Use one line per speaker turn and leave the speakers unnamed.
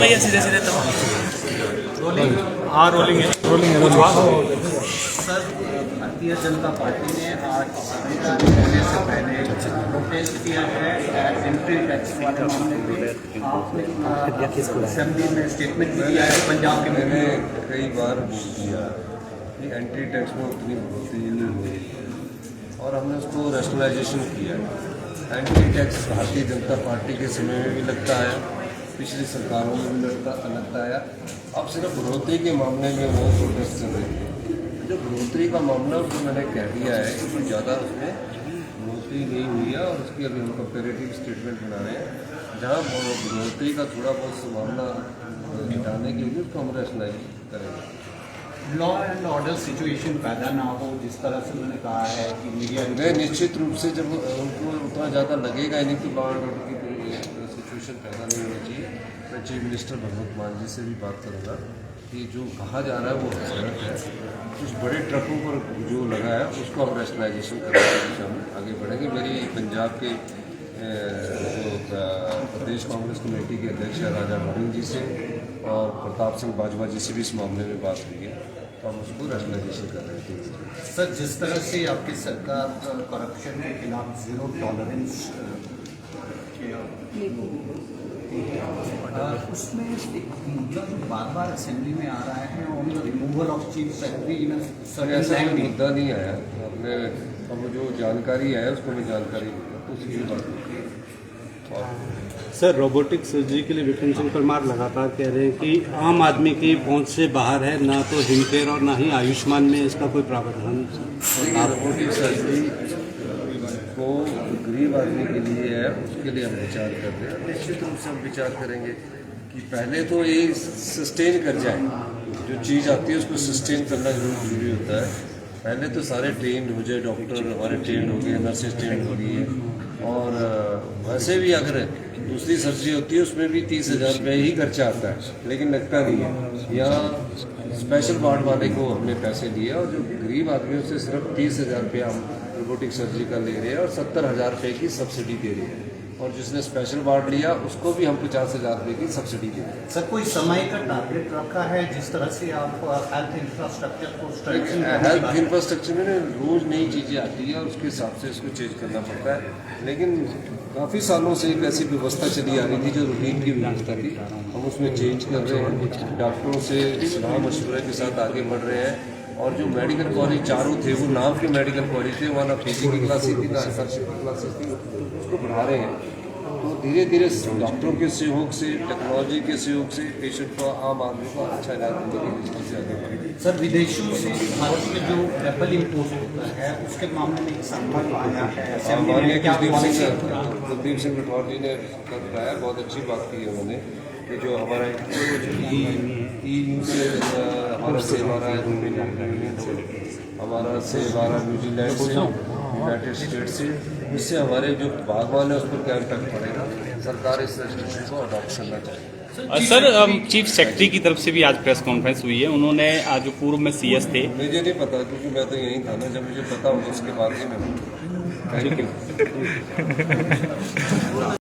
भैया सीधे सीधे तो
rolling sir, Bharatiya Janata party ने आज संविधान होने से पहले प्रोटेस्ट किया है एंट्री टैक्स वाले मामले में। आपने असेंबली में स्टेटमेंट भी दिया है पंजाब के।
मैंने कई बार बोल दिया कि एंट्री टैक्स में उतनी बढ़ोतरी नहीं हुई और हमने उसको रैशनलाइजेशन किया है। Entry tax Bharatiya Janata party के समय में भी लगता है, पिछली सरकारों में भी लगता आया। अब सिर्फ बढ़ोतरी के मामले में वो प्रोटेस्ट चल रही है। जो बढ़ोतरी का मामला उसको मैंने कह दिया है कि कुछ ज़्यादा उसमें बढ़ोतरी नहीं हुई है और उसकी अभी हम कंपेरेटिव स्टेटमेंट बना रहे हैं। जहाँ बढ़ोतरी का थोड़ा बहुत मामला मिटाने के लिए उसको हम रैशनलाइज करेंगे।
लॉ एंड ऑर्डर सिचुएशन पैदा ना हो, जिस तरह से उन्होंने कहा है कि मीडिया
नहीं, निश्चित रूप से जब उनको उतना ज़्यादा लगेगा ही नहीं कि लॉ एंड ऑर्डर की सिचुएशन पैदा नहीं होनी चाहिए। मैं चीफ मिनिस्टर भगवंत मान जी से भी बात करूँगा कि जो कहा जा रहा है वो गलत है। कुछ बड़े ट्रकों पर जो लगा है उसको हम रैशनलाइजेशन करने की दिशा में आगे बढ़ेंगे। मेरी पंजाब के जो प्रदेश कांग्रेस कमेटी के अध्यक्ष है राजा मोहन जी से और प्रताप सिंह बाजवा जी से भी इस मामले में बात हुई है, तो हम उसको रैशनलाइजेशन कर रहे थे।
सर, जिस तरह से आपकी सरकार करप्शन के खिलाफ जीरो टॉलरेंस उसमें एक मुद्दा जो बार बार असेंबली में आ रहा है on the removal of chief secretary.
ऐसा कोई मुद्दा नहीं आया। अपने अब जो जानकारी है उसको मैं जानकारी दूँगा, तो उसी की बात।
सर, रोबोटिक सर्जरी के लिए विपिन सिंह परमार लगातार कह रहे हैं कि आम आदमी की पहुंच से बाहर है, ना तो हिमकेयर और ना ही आयुष्मान में इसका कोई प्रावधान।
रोबोटिक सर्जरी को गरीब आदमी के लिए है, उसके लिए हम विचार कर रहे हैं। निश्चित रूप से हम विचार करेंगे कि पहले तो ये सस्टेन कर जाए, जो चीज़ आती है उसको सस्टेन करना जरूरी होता है। पहले तो सारे ट्रेंड हो जाए, डॉक्टर हमारे ट्रेंड हो गए, नर्सेज ट्रेंड हो रही है और वैसे भी अगर दूसरी सर्जरी होती है उसमें भी 30,000 रुपये ही खर्चा आता है, लेकिन लगता नहीं है। यहाँ स्पेशल वार्ड वाले को हमने पैसे दिए और जो गरीब आदमियों से सिर्फ 30,000 रुपया हम रोबोटिक सर्जरी का ले रहे हैं और 70,000 रुपये की सब्सिडी दे रहे हैं और जिसने स्पेशल वार्ड लिया उसको भी हम 50,000 रुपये की सब्सिडी दे रहे हैं।
सर, कोई समय का टारगेट रखा है जिस तरह से आप हेल्थ इंफ्रास्ट्रक्चर को
हेल्थ इंफ्रास्ट्रक्चर में रोज़ नई चीज़ें आती है और उसके हिसाब से इसको चेंज करना पड़ता है। लेकिन काफ़ी सालों से एक ऐसी व्यवस्था चली आ रही थी जो रूटीन की व्यवस्था थी, हम उसमें चेंज कर रहे हैं। डॉक्टरों से सलाह मशवरे के साथ आगे बढ़ रहे हैं और जो मेडिकल कॉलेज चारों थे वो नाम के मेडिकल कॉलेज थे, वहाँ ना पीजी की क्लासेस थी ना एसआरशिप की क्लासेस थी, उसको बढ़ा रहे हैं। तो धीरे धीरे डॉक्टरों के सहयोग से, टेक्नोलॉजी के सहयोग से पेशेंट को, आम आदमी को अच्छा इलाज देने की दृष्टि से आगे बढ़े।
सर, विदेशों से भारत में जो एप्पल इम्पोर्ट होता है उसके मामले में संपर्क आया है।
कुलदीप सिंह राठौर जी ने बताया, बहुत अच्छी बात की है उन्होंने कि जो हमारा से हमारा सेब आ रहा है, हमारा सेब आ रहा है न्यूजीलैंड से, यूनाइटेड स्टेट से, इससे हमारे जो बागवान है उस पर क्या इम्पैक्ट पड़ेगा। सरकार इस रेस्ट्रिक्शन को अडॉप्ट करना चाहिए।
सर, चीफ सेक्रेटरी की तरफ से भी आज प्रेस कॉन्फ्रेंस हुई है। उन्होंने आज जो पूर्व में सीएस थे,
मुझे नहीं पता क्योंकि मैं तो यहीं था ना, जब मुझे पता होगा उसके बाद ही मैं